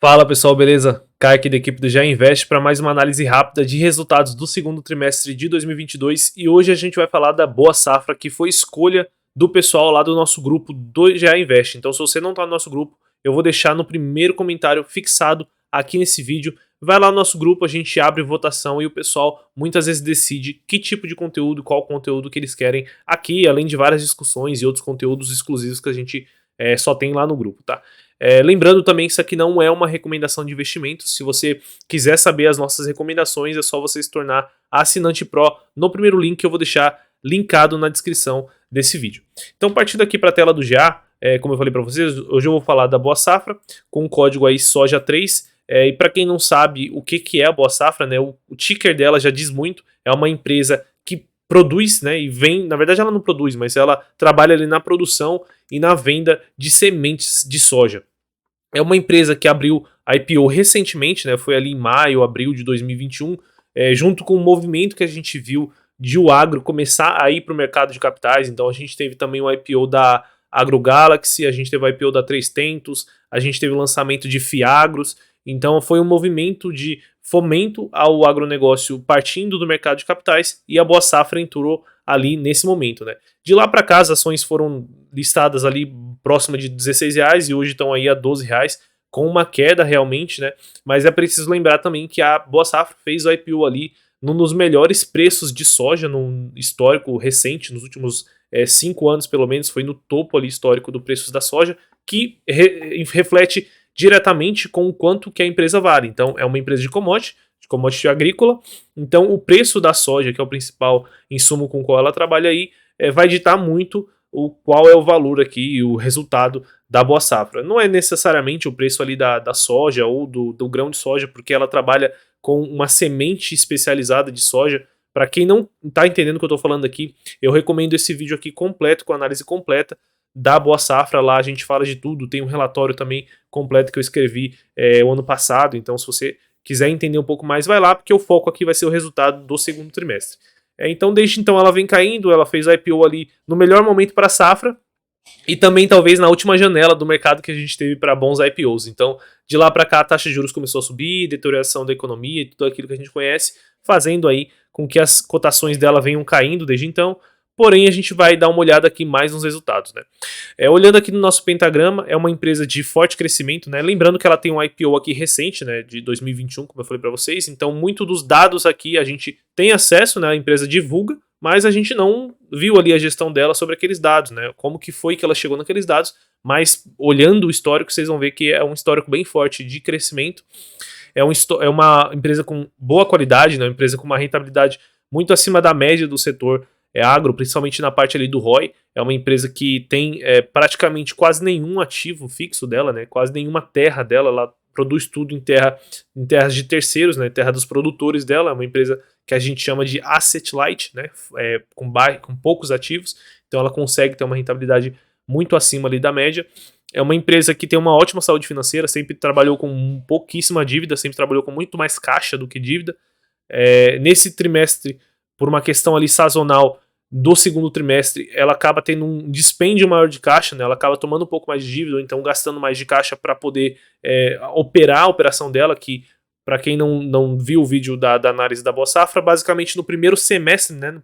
Fala pessoal, beleza? Caio aqui da equipe do Já Invest para mais uma análise rápida de resultados do segundo trimestre de 2022 e hoje a gente vai falar da Boa Safra, que foi escolha do pessoal lá do nosso grupo do Já Invest. Então, se você não está no nosso grupo, eu vou deixar no primeiro comentário fixado aqui nesse vídeo. Vai lá no nosso grupo, a gente abre votação e o pessoal muitas vezes decide que tipo de conteúdo, qual conteúdo que eles querem aqui, além de várias discussões e outros conteúdos exclusivos que a gente só tem lá no grupo, tá? Lembrando também que isso aqui não é uma recomendação de investimento. Se você quiser saber as nossas recomendações, é só você se tornar assinante Pro no primeiro link que eu vou deixar linkado na descrição desse vídeo. Então, partindo aqui para a tela do GA, como eu falei para vocês, hoje eu vou falar da Boa Safra com o código aí SOJA3. E para quem não sabe o que é a Boa Safra, né, o ticker dela já diz muito. É uma empresa que produz, né, e vem, na verdade ela não produz, mas ela trabalha ali na produção e na venda de sementes de soja. É uma empresa que abriu a IPO recentemente, né, foi ali em maio, abril de 2021, junto com o movimento que a gente viu de o agro começar a ir para o mercado de capitais. Então a gente teve também o IPO da AgroGalaxy, a gente teve o IPO da Três Tentos, a gente teve o lançamento de Fiagros. Então foi um movimento de fomento ao agronegócio partindo do mercado de capitais e a Boa Safra entrou ali nesse momento, né? De lá para cá as ações foram listadas ali próxima de R$16 e hoje estão aí a R$12, com uma queda realmente, né? Mas é preciso lembrar também que a Boa Safra fez o IPO ali num dos melhores preços de soja no histórico recente, nos últimos 5 anos pelo menos, foi no topo ali histórico do preços da soja, que reflete diretamente com o quanto que a empresa vale. Então, é uma empresa de commodity agrícola. Então, o preço da soja, que é o principal insumo com o qual ela trabalha aí, vai ditar muito qual é o valor aqui e o resultado da Boa Safra. Não é necessariamente o preço ali da soja ou do grão de soja, porque ela trabalha com uma semente especializada de soja. Para quem não está entendendo o que eu estou falando aqui, eu recomendo esse vídeo aqui completo, com análise completa da Boa Safra. Lá a gente fala de tudo, tem um relatório também completo que eu escrevi o ano passado. Então, se você quiser entender um pouco mais, vai lá, porque o foco aqui vai ser o resultado do segundo trimestre. Então, desde então ela vem caindo, ela fez a IPO ali no melhor momento para a safra e também talvez na última janela do mercado que a gente teve para bons IPOs. Então, de lá para cá a taxa de juros começou a subir, deterioração da economia e tudo aquilo que a gente conhece, fazendo aí com que as cotações dela venham caindo desde então. Porém, a gente vai dar uma olhada aqui mais nos resultados, né? Olhando aqui no nosso pentagrama, é uma empresa de forte crescimento, né? Lembrando que ela tem um IPO aqui recente, né, de 2021, como eu falei para vocês. Então, muito dos dados aqui a gente tem acesso, né? A empresa divulga, mas a gente não viu ali a gestão dela sobre aqueles dados, né? Como que foi que ela chegou naqueles dados. Mas olhando o histórico, vocês vão ver que é um histórico bem forte de crescimento. É uma empresa com boa qualidade, né? Uma empresa com uma rentabilidade muito acima da média do setor agro, principalmente na parte ali do ROI. É uma empresa que tem praticamente quase nenhum ativo fixo dela, né? Quase nenhuma terra dela. Ela produz tudo em terras de terceiros, né? Terra dos produtores dela. É uma empresa que a gente chama de asset light, né? Com poucos ativos. Então ela consegue ter uma rentabilidade muito acima ali da média. É uma empresa que tem uma ótima saúde financeira, sempre trabalhou com pouquíssima dívida, sempre trabalhou com muito mais caixa do que dívida. Nesse trimestre, por uma questão ali sazonal do segundo trimestre, ela acaba tendo um dispêndio maior de caixa, né? Ela acaba tomando um pouco mais de dívida, ou então gastando mais de caixa para poder operar a operação dela, que para quem não viu o vídeo da análise da Boa Safra, basicamente no primeiro semestre, né,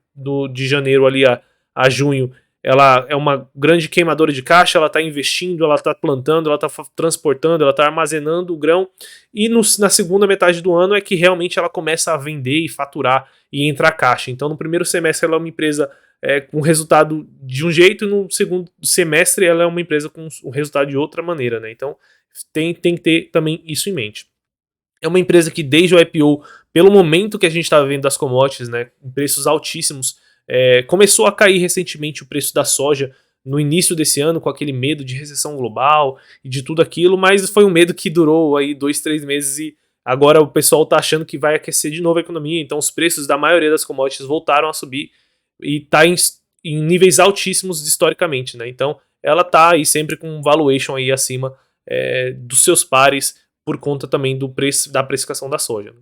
de janeiro ali a junho, ela é uma grande queimadora de caixa, ela está investindo, ela está plantando, ela está transportando, ela está armazenando o grão, e na segunda metade do ano é que realmente ela começa a vender e faturar e entrar caixa. Então no primeiro semestre ela é uma empresa com resultado de um jeito, e no segundo semestre ela é uma empresa com um resultado de outra maneira, né? Então tem que ter também isso em mente. É uma empresa que desde o IPO, pelo momento que a gente está vendo das commodities, né, em preços altíssimos, começou a cair recentemente o preço da soja no início desse ano, com aquele medo de recessão global e de tudo aquilo, mas foi um medo que durou aí 2, 3 meses e agora o pessoal está achando que vai aquecer de novo a economia. Então os preços da maioria das commodities voltaram a subir e está em níveis altíssimos historicamente, né? Então ela está aí sempre com um valuation aí acima dos seus pares por conta também do preço, da precificação da soja, né?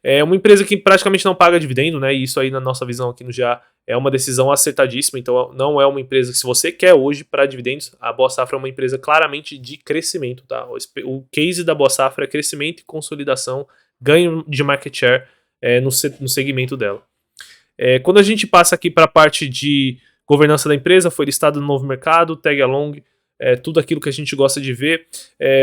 É uma empresa que praticamente não paga dividendo, né? E isso aí, na nossa visão aqui no GA, é uma decisão acertadíssima. Então, não é uma empresa que, se você quer hoje para dividendos, a Boa Safra é uma empresa claramente de crescimento, tá? O case da Boa Safra é crescimento e consolidação, ganho de market share no segmento dela. Quando a gente passa aqui para a parte de governança da empresa, foi listado no Novo Mercado, tag along, tudo aquilo que a gente gosta de ver.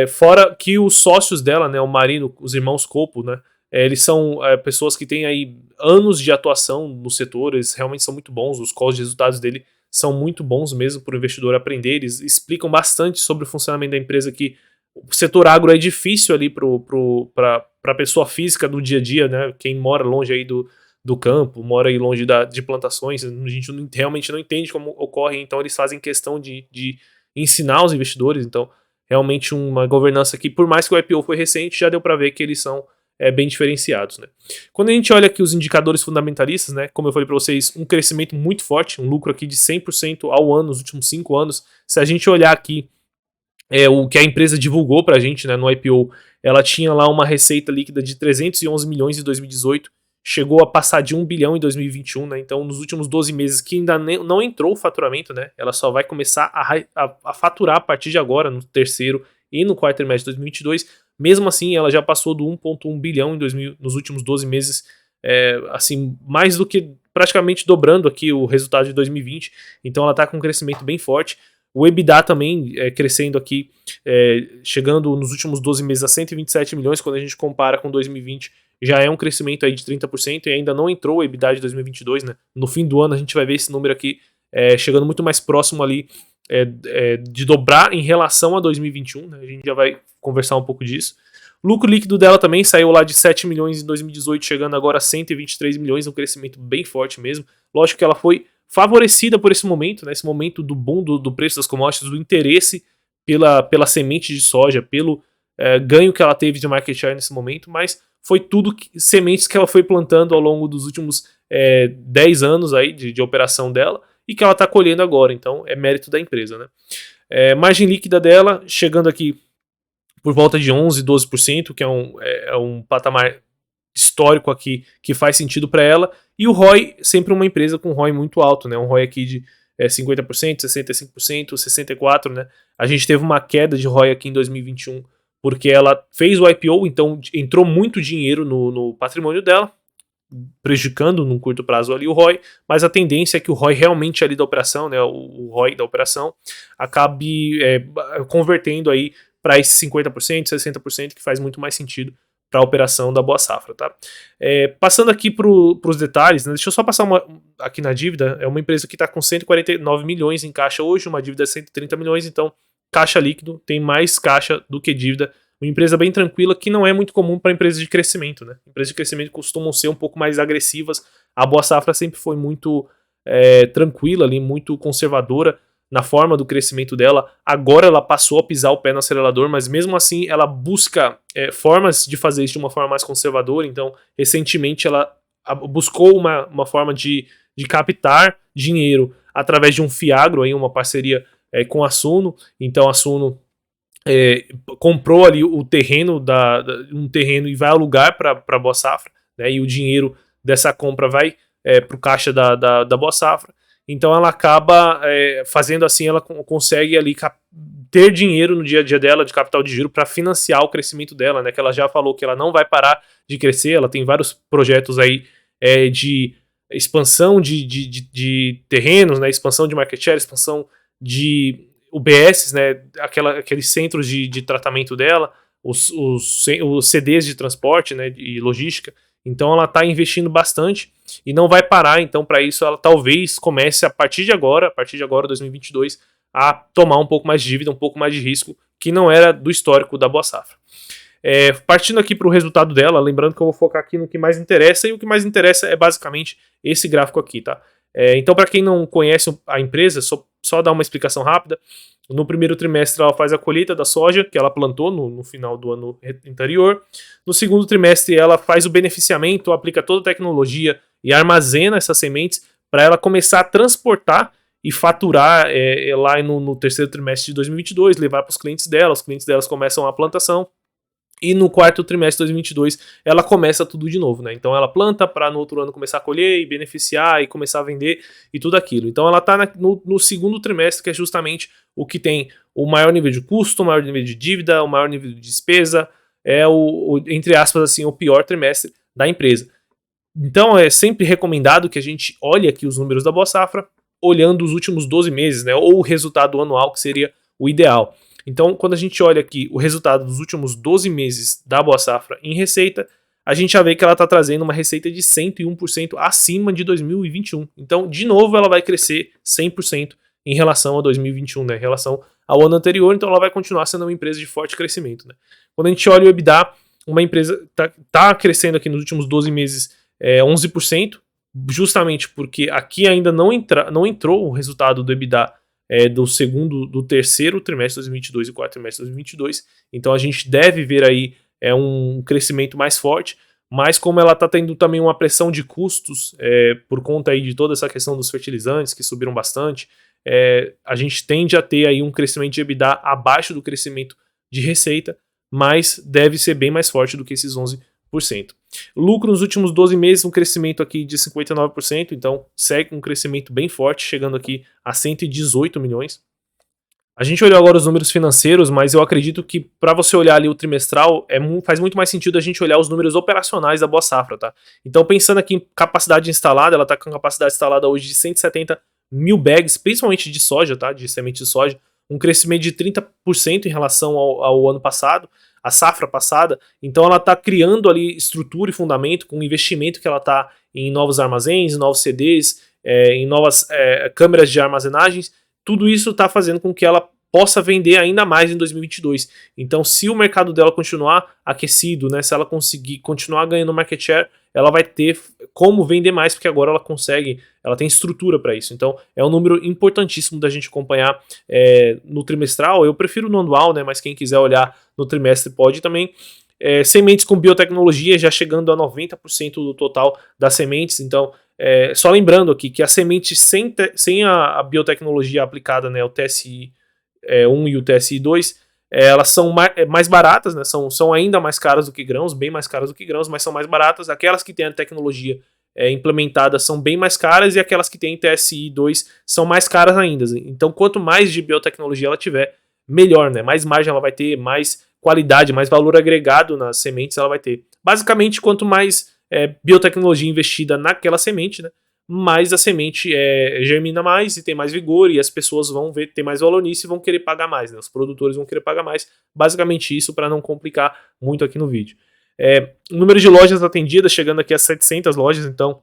Fora que os sócios dela, né, o marido, os irmãos Copo, né, eles são pessoas que têm aí anos de atuação no setor, eles realmente são muito bons, os calls de resultados dele são muito bons mesmo para o investidor aprender, eles explicam bastante sobre o funcionamento da empresa, que o setor agro é difícil ali para a pessoa física do dia a dia, né, quem mora longe aí do campo, mora aí longe de plantações, a gente realmente não entende como ocorre, então eles fazem questão de ensinar os investidores, então realmente uma governança que, por mais que o IPO foi recente, já deu para ver que eles são bem diferenciados, né? Quando a gente olha aqui os indicadores fundamentalistas, né, como eu falei para vocês, um crescimento muito forte, um lucro aqui de 100% ao ano nos últimos 5 anos, se a gente olhar aqui o que a empresa divulgou para a gente, né, no IPO, ela tinha lá uma receita líquida de 311 milhões em 2018, chegou a passar de 1 bilhão em 2021, né? Então, nos últimos 12 meses, que ainda não entrou o faturamento, né? Ela só vai começar a faturar a partir de agora, no terceiro e no quarto trimestre de 2022. Mesmo assim, ela já passou do 1,1 bilhão nos últimos 12 meses, assim, mais do que praticamente dobrando aqui o resultado de 2020. Então, ela está com um crescimento bem forte. O EBITDA também crescendo aqui, chegando nos últimos 12 meses a 127 milhões, quando a gente compara com 2020, já é um crescimento aí de 30% e ainda não entrou o EBITDA de 2022, né? No fim do ano a gente vai ver esse número aqui chegando muito mais próximo ali de dobrar em relação a 2021, né? A gente já vai conversar um pouco disso. O lucro líquido dela também saiu lá de 7 milhões em 2018, chegando agora a 123 milhões, um crescimento bem forte mesmo. Lógico que ela foi favorecida por esse momento, né? Esse momento do boom do preço das commodities, do interesse pela semente de soja, pelo ganho que ela teve de market share nesse momento, mas foi tudo sementes que ela foi plantando ao longo dos últimos 10 anos aí de operação dela e que ela está colhendo agora, então é mérito da empresa, né? Margem líquida dela chegando aqui por volta de 11, 12%, que é um patamar histórico aqui que faz sentido para ela, e o ROI, sempre uma empresa com ROI muito alto, né? Um ROI aqui de 50%, 65%, 64%, né? A gente teve uma queda de ROI aqui em 2021, porque ela fez o IPO, então entrou muito dinheiro no patrimônio dela, prejudicando num curto prazo ali o ROI, mas a tendência é que o ROI realmente ali da operação, né, o ROI da operação, acabe convertendo aí para esses 50%, 60%, que faz muito mais sentido para a operação da Boa Safra, tá? Passando aqui para os detalhes, né, deixa eu só passar aqui na dívida, é uma empresa que está com 149 milhões em caixa hoje, uma dívida de 130 milhões, então caixa líquido, tem mais caixa do que dívida, uma empresa bem tranquila, que não é muito comum para empresas de crescimento, né? Empresas de crescimento costumam ser um pouco mais agressivas, a Boa Safra sempre foi muito tranquila ali, muito conservadora na forma do crescimento dela, agora ela passou a pisar o pé no acelerador, mas mesmo assim ela busca formas de fazer isso de uma forma mais conservadora, então recentemente ela buscou uma forma de captar dinheiro através de um Fiagro, aí, uma parceria com a Suno, então a Suno comprou ali o terreno, um terreno e vai alugar para a Boa Safra, né, e o dinheiro dessa compra vai para o caixa da Boa Safra. Então ela acaba fazendo assim, ela consegue ali ter dinheiro no dia a dia dela, de capital de giro, para financiar o crescimento dela, né? Que ela já falou que ela não vai parar de crescer, ela tem vários projetos aí de expansão de terrenos, né? Expansão de market share, expansão de UBS, né? Aqueles centros de tratamento dela, os CDs de transporte, né? E logística. Então ela está investindo bastante e não vai parar, então para isso ela talvez comece a partir de agora, 2022, a tomar um pouco mais de dívida, um pouco mais de risco, que não era do histórico da Boa Safra. Partindo aqui para o resultado dela, lembrando que eu vou focar aqui no que mais interessa, e o que mais interessa é basicamente esse gráfico aqui, tá? Então, para quem não conhece a empresa, só dar uma explicação rápida. No primeiro trimestre ela faz a colheita da soja que ela plantou no final do ano anterior. No segundo trimestre ela faz o beneficiamento, aplica toda a tecnologia e armazena essas sementes para ela começar a transportar e faturar lá no terceiro trimestre de 2022, levar para os clientes dela. Os clientes delas começam a plantação. E no quarto trimestre de 2022, ela começa tudo de novo, né? Então ela planta para no outro ano começar a colher e beneficiar e começar a vender e tudo aquilo. Então ela está no segundo trimestre, que é justamente o que tem o maior nível de custo, o maior nível de dívida, o maior nível de despesa, é entre aspas, assim, o pior trimestre da empresa. Então é sempre recomendado que a gente olhe aqui os números da Boa Safra, olhando os últimos 12 meses, né? Ou o resultado anual, que seria o ideal. Então, quando a gente olha aqui o resultado dos últimos 12 meses da Boa Safra em receita, a gente já vê que ela está trazendo uma receita de 101% acima de 2021. Então, de novo, ela vai crescer 100% em relação a 2021, né? Em relação ao ano anterior, então ela vai continuar sendo uma empresa de forte crescimento, né? Quando a gente olha o EBITDA, uma empresa tá crescendo aqui nos últimos 12 meses 11%, justamente porque aqui ainda não entrou o resultado do EBITDA do terceiro trimestre de 2022 e quarto trimestre de 2022. Então a gente deve ver aí um crescimento mais forte, mas como ela está tendo também uma pressão de custos por conta aí de toda essa questão dos fertilizantes que subiram bastante, a gente tende a ter aí um crescimento de EBITDA abaixo do crescimento de receita, mas deve ser bem mais forte do que esses 11%. Lucro nos últimos 12 meses, um crescimento aqui de 59%, então segue um crescimento bem forte, chegando aqui a 118 milhões. A gente olhou agora os números financeiros, mas eu acredito que para você olhar ali o trimestral, faz muito mais sentido a gente olhar os números operacionais da Boa Safra, tá? Então pensando aqui em capacidade instalada, ela está com capacidade instalada hoje de 170 mil bags, principalmente de soja, tá? De semente de soja, um crescimento de 30% em relação ao ano passado, a safra passada. Então ela está criando ali estrutura e fundamento com o investimento que ela está em novos armazéns, em novos CDs, em novas câmeras de armazenagens. Tudo isso está fazendo com que ela possa vender ainda mais em 2022. Então, se o mercado dela continuar aquecido, né, se ela conseguir continuar ganhando market share, ela vai ter como vender mais, porque agora ela tem estrutura para isso. Então, é um número importantíssimo da gente acompanhar no trimestral. Eu prefiro no anual, né, mas quem quiser olhar no trimestre pode também. Sementes com biotecnologia já chegando a 90% do total das sementes. Então, só lembrando aqui que as sementes sem a biotecnologia aplicada, né, o TSI 1 e o TSI 2, elas são mais baratas, né, são ainda mais caras do que grãos, bem mais caras do que grãos, mas são mais baratas. Aquelas que têm a tecnologia implementada são bem mais caras e aquelas que têm TSI 2 são mais caras ainda. Então, quanto mais de biotecnologia ela tiver, melhor, né? Mais margem ela vai ter, mais qualidade, mais valor agregado nas sementes ela vai ter. Basicamente, quanto mais biotecnologia investida naquela semente, né, mais a semente germina mais e tem mais vigor e as pessoas vão ter mais valor nisso e vão querer pagar mais, né? Os produtores vão querer pagar mais. Basicamente isso, para não complicar muito aqui no vídeo. O número de lojas atendidas chegando aqui a 700 lojas, então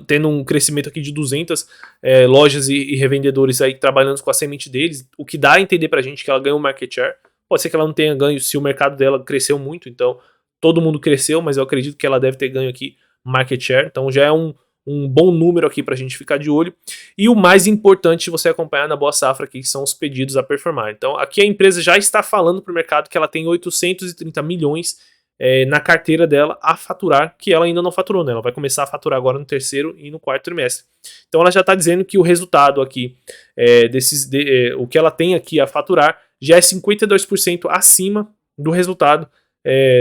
tendo um crescimento aqui de 200 lojas e revendedores aí trabalhando com a semente deles, o que dá a entender pra gente que ela ganhou market share. Pode ser que ela não tenha ganho se o mercado dela cresceu muito, então todo mundo cresceu, mas eu acredito que ela deve ter ganho aqui market share, então já é um bom número aqui pra gente ficar de olho. E o mais importante você acompanhar na Boa Safra aqui, que são os pedidos a performar. Então aqui a empresa já está falando pro mercado que ela tem 830 milhões na carteira dela a faturar, que ela ainda não faturou, né? Ela vai começar a faturar agora no terceiro e no quarto trimestre. Então ela já está dizendo que o resultado aqui, o que ela tem aqui a faturar, já é 52% acima do resultado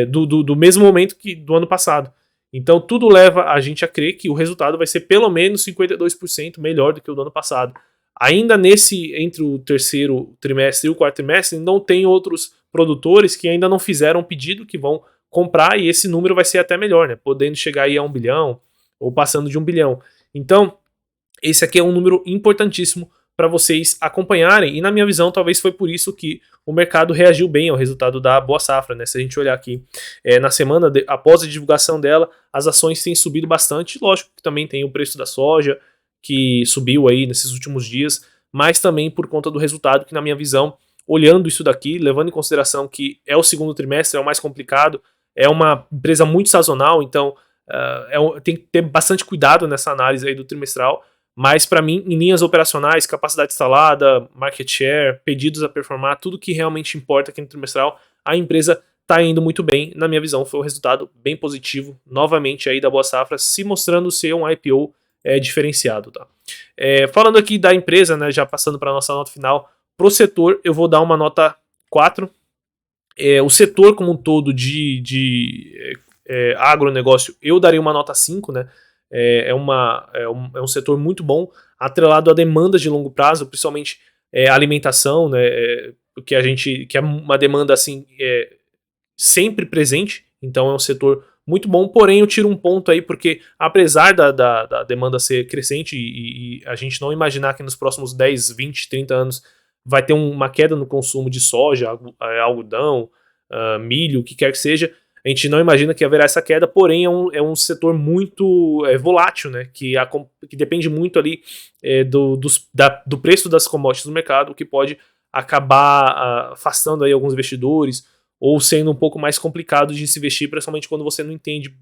do mesmo momento do ano passado. Então tudo leva a gente a crer que o resultado vai ser pelo menos 52% melhor do que o do ano passado. Ainda entre o terceiro trimestre e o quarto trimestre, não tem outros produtores que ainda não fizeram pedido, que vão comprar, e esse número vai ser até melhor, né? Podendo chegar aí a 1 bilhão ou passando de 1 bilhão. Então, esse aqui é um número importantíssimo para vocês acompanharem, e na minha visão, talvez foi por isso que o mercado reagiu bem ao resultado da Boa Safra, né? Se a gente olhar aqui na semana após a divulgação dela, as ações têm subido bastante. Lógico que também tem o preço da soja, que subiu aí nesses últimos dias, mas também por conta do resultado, que na minha visão, olhando isso daqui, levando em consideração que é o segundo trimestre, é o mais complicado, é uma empresa muito sazonal, então tem que ter bastante cuidado nessa análise aí do trimestral, mas para mim, em linhas operacionais, capacidade instalada, market share, pedidos a performar, tudo que realmente importa aqui no trimestral, a empresa está indo muito bem. Na minha visão, foi um resultado bem positivo, novamente aí da Boa Safra, se mostrando ser um IPO diferenciado. Tá? Falando aqui da empresa, né, já passando para a nossa nota final, pro setor eu vou dar uma nota 4. O setor como um todo de agronegócio, eu daria uma nota 5, né? É um setor muito bom, atrelado a demandas de longo prazo, principalmente alimentação, né? Que é uma demanda assim sempre presente, então é um setor muito bom, porém eu tiro um ponto aí, porque apesar da demanda ser crescente e a gente não imaginar que nos próximos 10, 20, 30 anos vai ter uma queda no consumo de soja, algodão, milho, o que quer que seja, a gente não imagina que haverá essa queda, porém é um setor muito volátil, né, que depende muito ali do preço das commodities no mercado, o que pode acabar afastando aí alguns investidores, ou sendo um pouco mais complicado de se investir, principalmente quando você não entende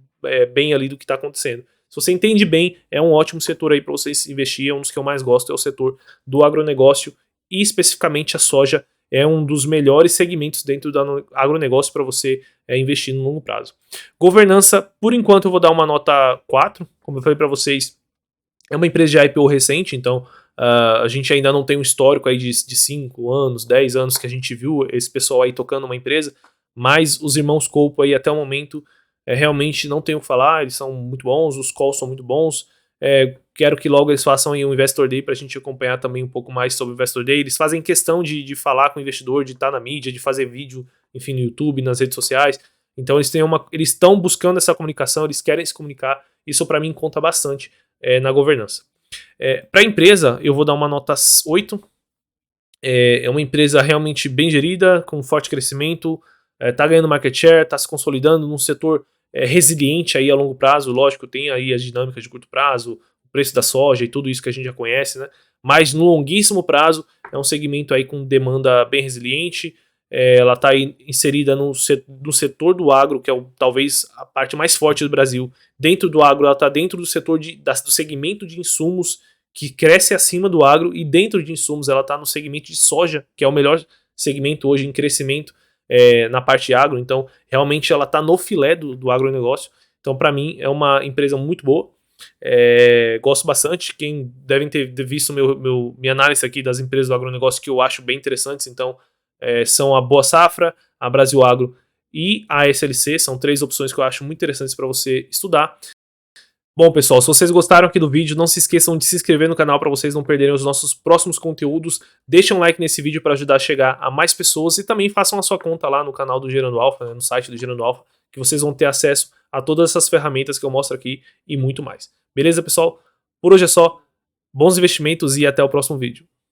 bem ali do que está acontecendo. Se você entende bem, é um ótimo setor aí para você investir, é um dos que eu mais gosto, é o setor do agronegócio, e especificamente a soja é um dos melhores segmentos dentro do agronegócio para você investir no longo prazo. Governança, por enquanto eu vou dar uma nota 4, como eu falei para vocês, é uma empresa de IPO recente, então a gente ainda não tem um histórico aí de 5 anos, 10 anos que a gente viu esse pessoal aí tocando uma empresa, mas os irmãos Colpo aí até o momento realmente não tenho o que falar, eles são muito bons, os calls são muito bons, quero que logo eles façam aí um Investor Day para a gente acompanhar também um pouco mais sobre o Investor Day, eles fazem questão de falar com o investidor, de estar na mídia, de fazer vídeo, enfim, no YouTube, nas redes sociais, então eles estão buscando essa comunicação, eles querem se comunicar, isso para mim conta bastante na governança. Para a empresa, eu vou dar uma nota 8. É uma empresa realmente bem gerida, com forte crescimento, está ganhando market share, está se consolidando num setor resiliente aí a longo prazo. Lógico, tem aí as dinâmicas de curto prazo, o preço da soja e tudo isso que a gente já conhece, né? Mas no longuíssimo prazo é um segmento aí com demanda bem resiliente. Ela está inserida no setor do agro, que é talvez a parte mais forte do Brasil. Dentro do agro, ela está dentro do setor do segmento de insumos que cresce acima do agro, e dentro de insumos ela está no segmento de soja, que é o melhor segmento hoje em crescimento na parte agro. Então realmente ela está no filé do agronegócio. Então para mim é uma empresa muito boa. Gosto bastante. Quem devem ter visto minha análise aqui das empresas do agronegócio, que eu acho bem interessantes, então são a Boa Safra, a Brasil Agro e a SLC. São 3 opções que eu acho muito interessantes para você estudar. Bom, pessoal, se vocês gostaram aqui do vídeo, não se esqueçam de se inscrever no canal para vocês não perderem os nossos próximos conteúdos. Deixem um like nesse vídeo para ajudar a chegar a mais pessoas, e também façam a sua conta lá no canal do Gerando Alfa, né, no site do Gerando Alfa, que vocês vão ter acesso a todas essas ferramentas que eu mostro aqui e muito mais. Beleza, pessoal? Por hoje é só. Bons investimentos e até o próximo vídeo.